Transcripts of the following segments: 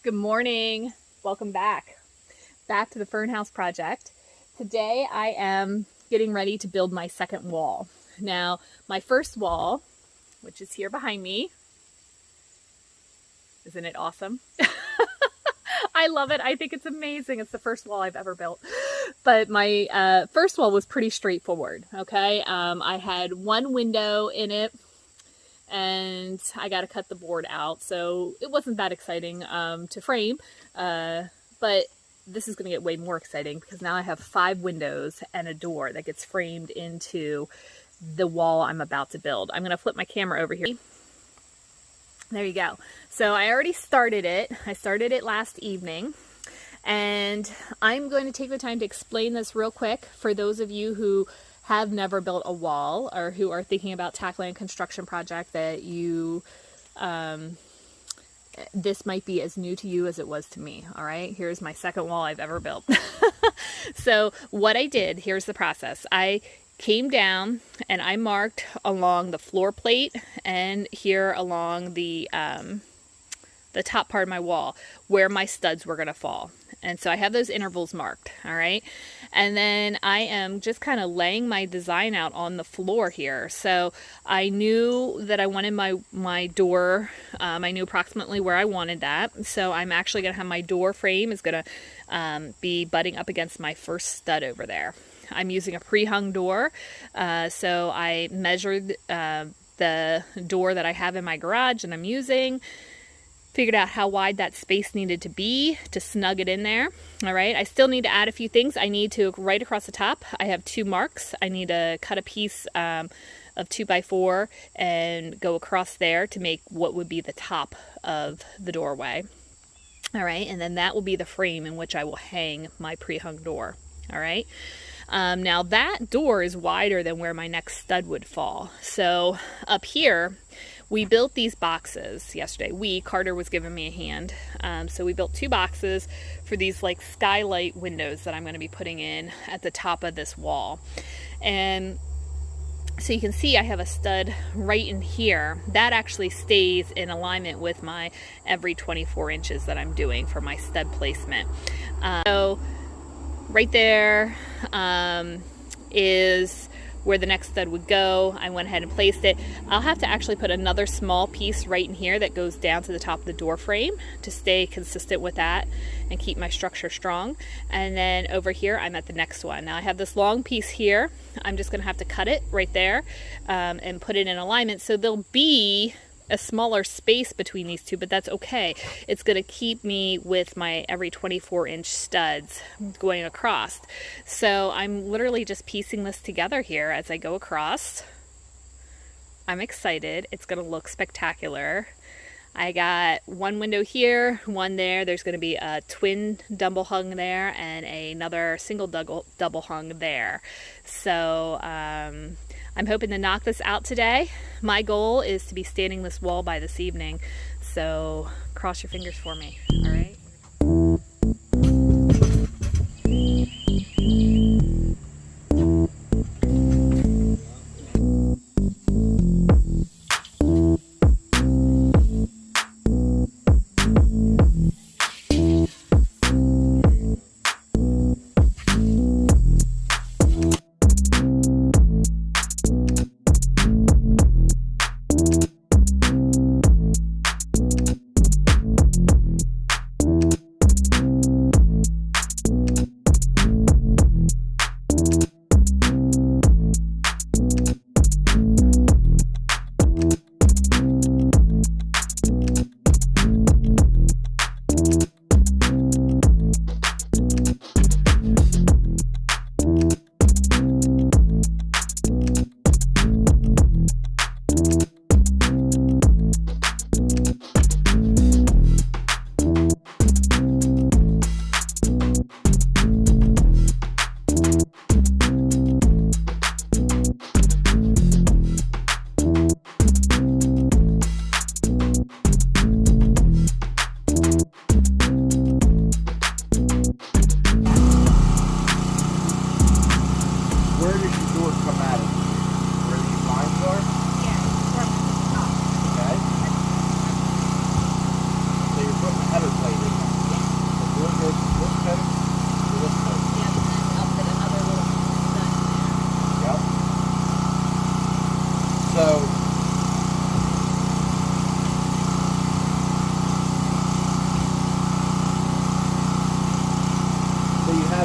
Good morning. Welcome back to the Fern House project. Today I am getting ready to build my second wall. Now, my first wall, which is here behind me, isn't it awesome? I love it. I think it's amazing. It's the first wall I've ever built. But my first wall was pretty straightforward, okay? I had one window in it and I got to cut the board out. So it wasn't that exciting to frame, but this is going to get way more exciting because now I have 5 windows and a door that gets framed into the wall I'm about to build. I'm going to flip my camera over here. There you go. So I already started it. I started it last evening, and I'm going to take the time to explain this real quick for those of you who have never built a wall or who are thinking about tackling a construction project that you this might be as new to you as it was to me. All right, here's my second wall I've ever built. So what I did, here's the process. I came down and I marked along the floor plate and here along the top part of my wall where my studs were going to fall. And so I have those intervals marked, all right? And then I am just kind of laying my design out on the floor here. So I knew that I wanted my door, I knew approximately where I wanted that. So I'm actually going to have my door frame is going to be butting up against my first stud over there. I'm using a pre-hung door, so I measured the door that I have in my garage and I'm using, figured out how wide that space needed to be to snug it in there. All right, I still need to add a few things. I need to, right across the top, I have 2 marks. I need to cut a piece of 2x4 and go across there to make what would be the top of the doorway. All right, and then that will be the frame in which I will hang my pre-hung door. All right. Now that door is wider than where my next stud would fall. So up here, we built these boxes yesterday. Carter was giving me a hand. So we built 2 boxes for these like skylight windows that I'm going to be putting in at the top of this wall. And so you can see I have a stud right in here. That actually stays in alignment with my every 24 inches that I'm doing for my stud placement. So right there is where the next stud would go. I went ahead and placed it. I'll have to actually put another small piece right in here that goes down to the top of the door frame to stay consistent with that and keep my structure strong. And then over here, I'm at the next one. Now I have this long piece here. I'm just gonna have to cut it right there and put it in alignment. So there'll be a smaller space between these two, but that's okay. It's going to keep me with my every 24-inch studs going across. So I'm literally just piecing this together here as I go across. I'm excited. It's going to look spectacular. I got 1 window here, 1 there. There's going to be a twin double hung there and another single double hung there. So I'm hoping to knock this out today. My goal is to be standing this wall by this evening, so cross your fingers for me, all right?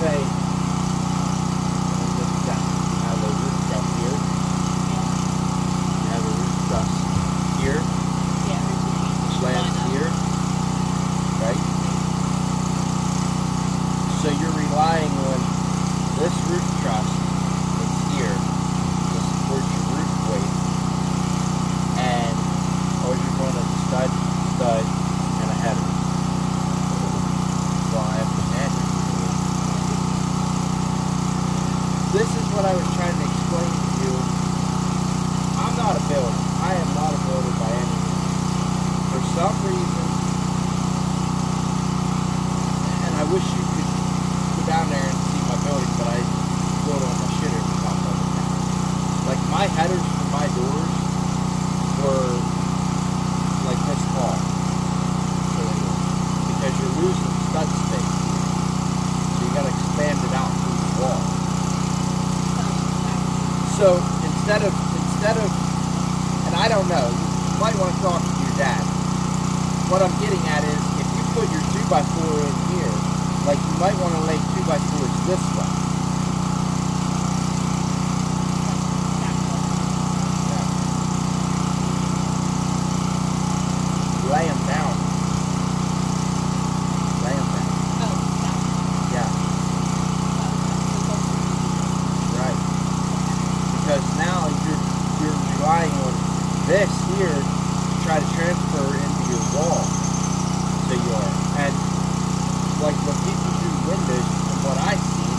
have a roof truss here. You have a roof truss here. Slabs here. Right? So you're relying on this roof truss that's here to support your roof weight. And all you're going to stud, and a header. Well, I have to add it. This is what I was trying to explain to you. I'm not a builder. I am not a builder by any means. For some reason, and I wish you could go down there and see my building, but I build on my shitter to top of it now. Like my headers for my doors were like this tall. So they were. Because you're losing stud space. So you gotta expand it out through the wall. So instead of, and I don't know, you might want to talk to your dad. What I'm getting at is, if you put your 2x4 in here, like you might want to lay 2x4s this way. Yeah. Lay them down. Lay them down. Yeah. Right. Because now you're relying on this here to try to transfer into your wall. So you are. And like when people do windows, from what I see,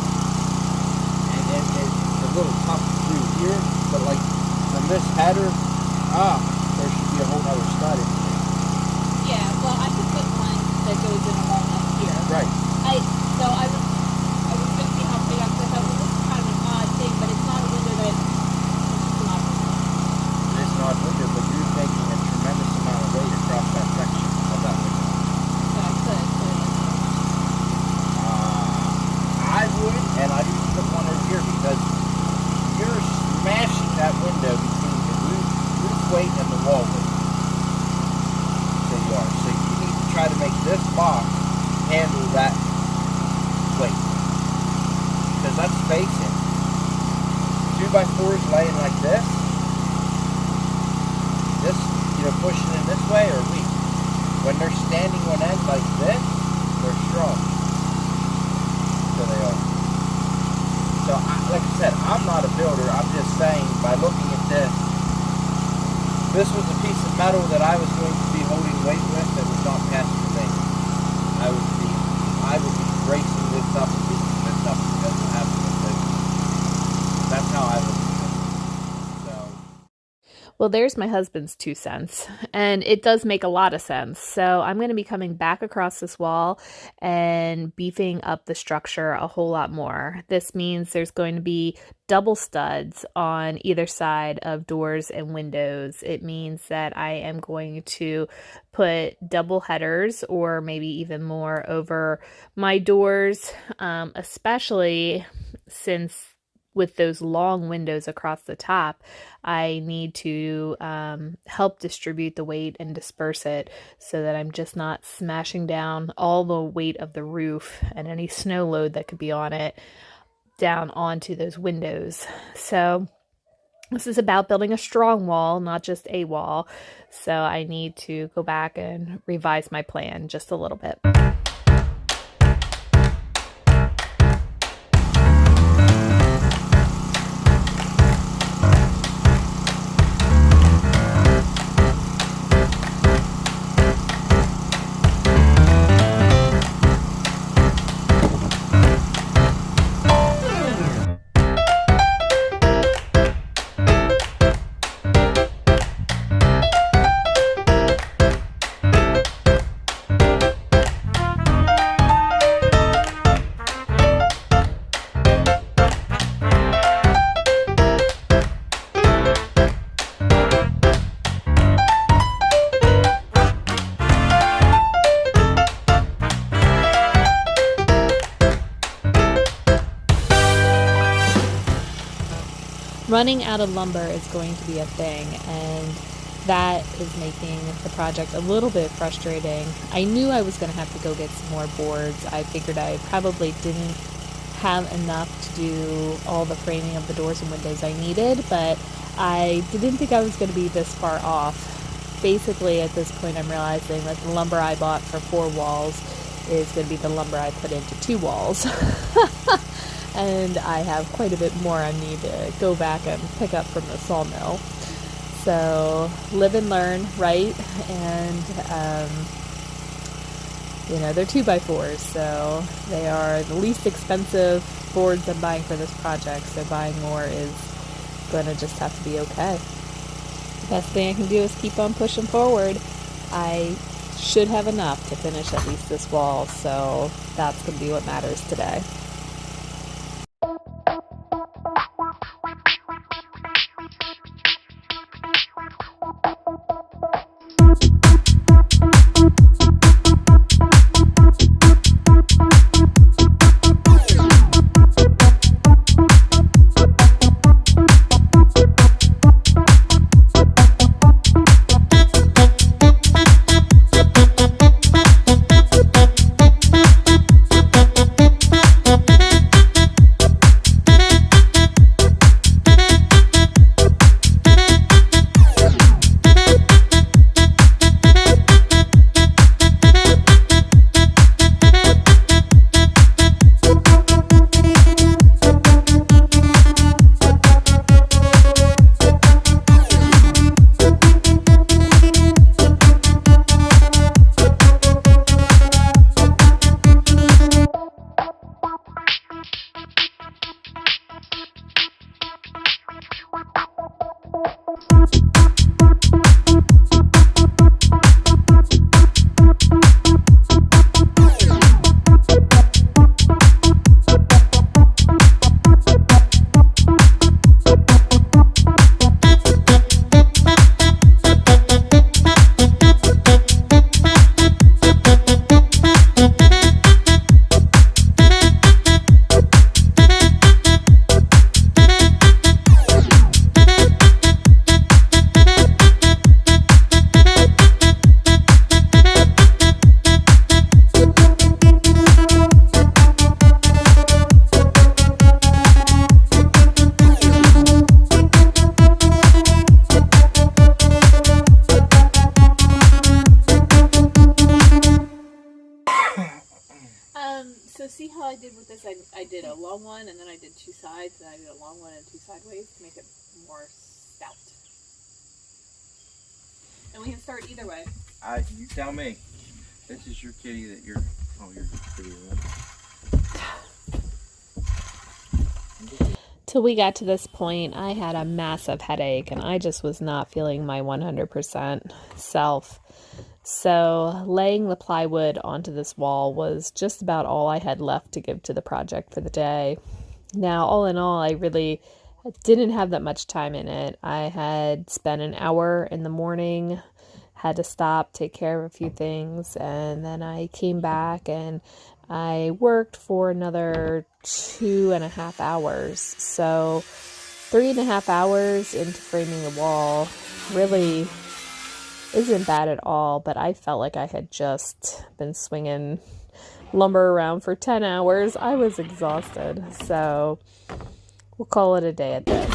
and it's a little tough to do here, but like from this header, there should be a whole other stud in here. Yeah, well, I could put one that goes in along up here. Right. I was going to see how big I could have. This is kind of an odd thing, but it's not a window that it's not. It is not window, but you're taking a tremendous amount of weight across that section of that window. So I could put it in there. I would, and I'd even put one over here because you're smashing that window between the roof weight and the wall weight. So you are. So you need to try to make this box handle that weight. Because that's spacing. 2x4s laying like this, pushing in this way are weak. When they're standing on end like this, they're strong. So they are. So, like I said, I'm not a builder. I'm just saying, by looking at this was a piece of metal that I was going to be holding weight with that was not past the base. I would be bracing this up and beating this up because of having this. That's how I would. Well, there's my husband's 2 cents, and it does make a lot of sense. So I'm going to be coming back across this wall and beefing up the structure a whole lot more. This means there's going to be double studs on either side of doors and windows. It means that I am going to put double headers or maybe even more over my doors, especially since with those long windows across the top, I need to help distribute the weight and disperse it so that I'm just not smashing down all the weight of the roof and any snow load that could be on it down onto those windows. So this is about building a strong wall, not just a wall. So I need to go back and revise my plan just a little bit. Running out of lumber is going to be a thing, and that is making the project a little bit frustrating. I knew I was going to have to go get some more boards. I figured I probably didn't have enough to do all the framing of the doors and windows I needed, but I didn't think I was going to be this far off. Basically, at this point, I'm realizing that the lumber I bought for 4 walls is going to be the lumber I put into 2 walls. And I have quite a bit more I need to go back and pick up from the sawmill. So live and learn, right? And they're 2x4s, so they are the least expensive boards I'm buying for this project, so buying more is going to just have to be okay. The best thing I can do is keep on pushing forward. I should have enough to finish at least this wall, so that's going to be what matters today. So see how I did with this? I did a long one, and then I did 2 sides, and I did a long one and 2 sideways to make it more stout. And we can start either way. You tell me. This is your kitty that you're. Oh, your kitty. Till we got to this point, I had a massive headache, and I just was not feeling my 100% self. So laying the plywood onto this wall was just about all I had left to give to the project for the day. Now, all in all, I really didn't have that much time in it. I had spent an hour in the morning, had to stop, take care of a few things, and then I came back and I worked for another 2.5 hours. So 3.5 hours into framing the wall really isn't bad at all, but I felt like I had just been swinging lumber around for 10 hours. I was exhausted, so we'll call it a day at this.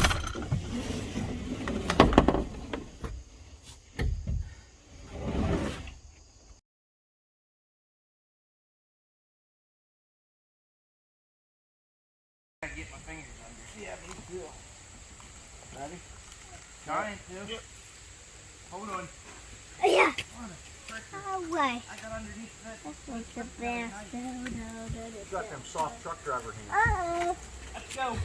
I get my fingers under. Yeah, me too. Ready? Trying to. Yep. Hold on. Yeah. Oh, way. I got underneath that. Let's make the fast. You got them soft truck driver hands. Uh-oh. Let's go.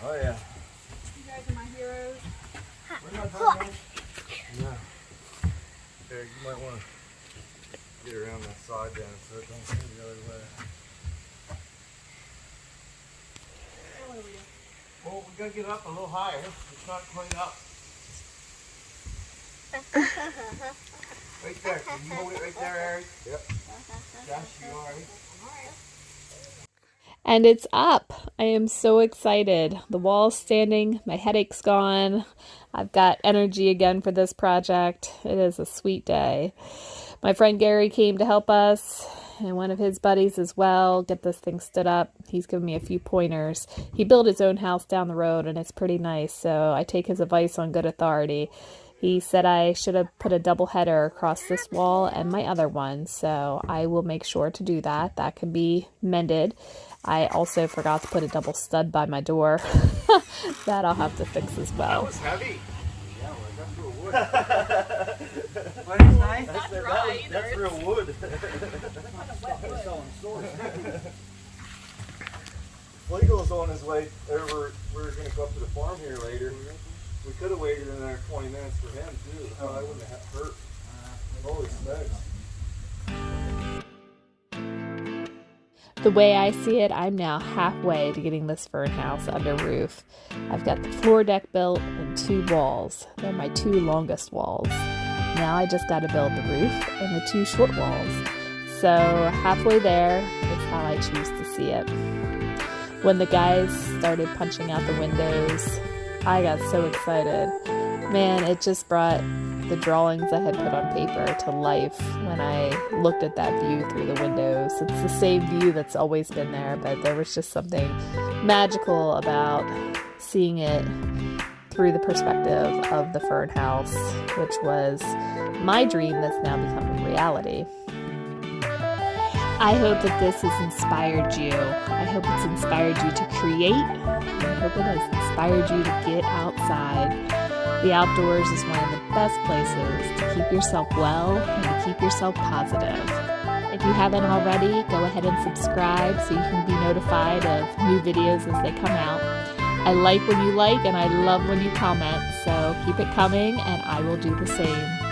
Oh yeah. You guys are my heroes. Yeah. Here, you might want to get around that side down so it don't go the other way. What do we do? Well, we gotta get up a little higher. It's not quite up. Right there. Can you hold it right there, Eric? Yep. Josh, you all right? And it's up. I am so excited. The wall's standing, my headache's gone. I've got energy again for this project. It is a sweet day. My friend Gary came to help us, and one of his buddies as well, get this thing stood up. He's given me a few pointers. He built his own house down the road, and it's pretty nice, so I take his advice on good authority. He said I should have put a double header across this wall and my other one, so I will make sure to do that. That can be mended. I also forgot to put a double stud by my door. That I'll have to fix as well. That was heavy. Yeah, well, that's real wood. But it's nice. That's real wood. Flegel's on his way over. We're going to go up to the farm here later. We could have waited another 20 minutes for him too. Oh, I wouldn't have hurt. Holy smokes. The way I see it, I'm now halfway to getting this Fern house under roof. I've got the floor deck built and 2 walls. They're my 2 longest walls. Now I just got to build the roof and the 2 short walls. So halfway there is how I choose to see it. When the guys started punching out the windows, I got so excited. Man, it just brought the drawings I had put on paper to life when I looked at that view through the windows. It's the same view that's always been there, but there was just something magical about seeing it through the perspective of the Fern house, which was my dream that's now become a reality. I hope that this has inspired you. I hope it's inspired you to create. I hope it has inspired you to get outside. The outdoors is one of the best places to keep yourself well and to keep yourself positive. If you haven't already, go ahead and subscribe so you can be notified of new videos as they come out. I like when you like and I love when you comment, so keep it coming and I will do the same.